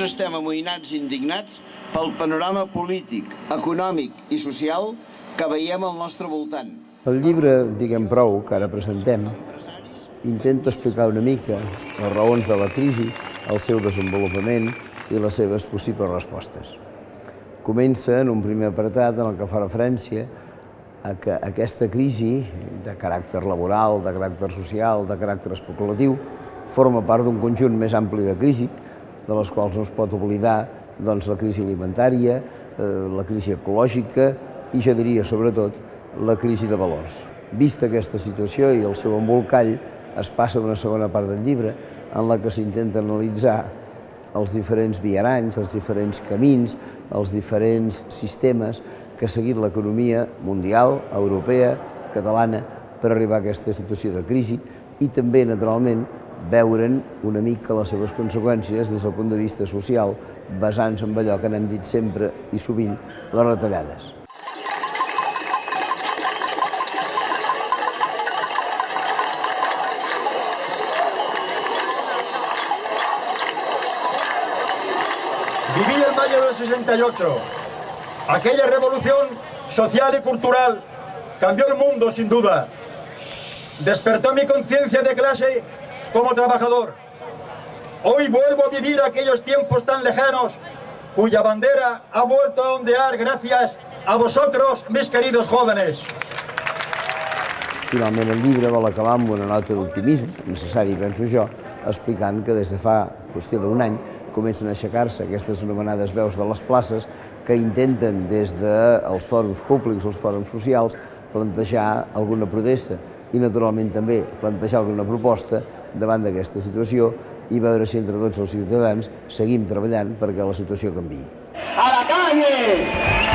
Tots estem amoïnats i indignats pel panorama polític, econòmic i social que veiem al nostre voltant. El llibre, diguem prou, que ara presentem, intenta explicar una mica les raons de la crisi, el seu desenvolupament i les seves possibles respostes. Comença en un primer apartat en el que fa referència a que aquesta crisi de caràcter laboral, de caràcter social, de caràcter especulatiu, forma part d'un conjunt més ampli de crisi, de les quals no es pot oblidar la crisi alimentària, la crisi ecològica i, jo diria, sobretot, la crisi de valors. Vista aquesta situació i el seu embolcall, es passa a una segona part del llibre en la que s'intenta analitzar els diferents viaranys, els diferents camins, els diferents sistemes que ha seguit l'economia mundial, europea, catalana, per arribar a aquesta situació de crisi i també, naturalment, veure'n una mica les seves conseqüències des del punt de vista social, basant-se en allò que n'hem dit sempre i sovint, les retallades. Viví el mayo del 68. Aquella revolución social y cultural cambió el mundo sin duda. Despertó mi conciencia de clase como trabajador. Hoy vuelvo a vivir aquellos tiempos tan lejanos cuya bandera ha vuelto a ondear gracias a vosotros, mis queridos jóvenes. Finalment el llibre vol acabar amb una nota d'optimisme, necessari, penso jo, explicant que des de fa qüestió d'un any comencen a aixecar-se aquestes anomenades veus de les places que intenten des dels fòrums públics, els fòrums socials, plantejar alguna protesta i naturalment també plantejar alguna proposta davant d'aquesta situació i veure si entre tots els ciutadans seguim treballant perquè la situació canviï. A la calle!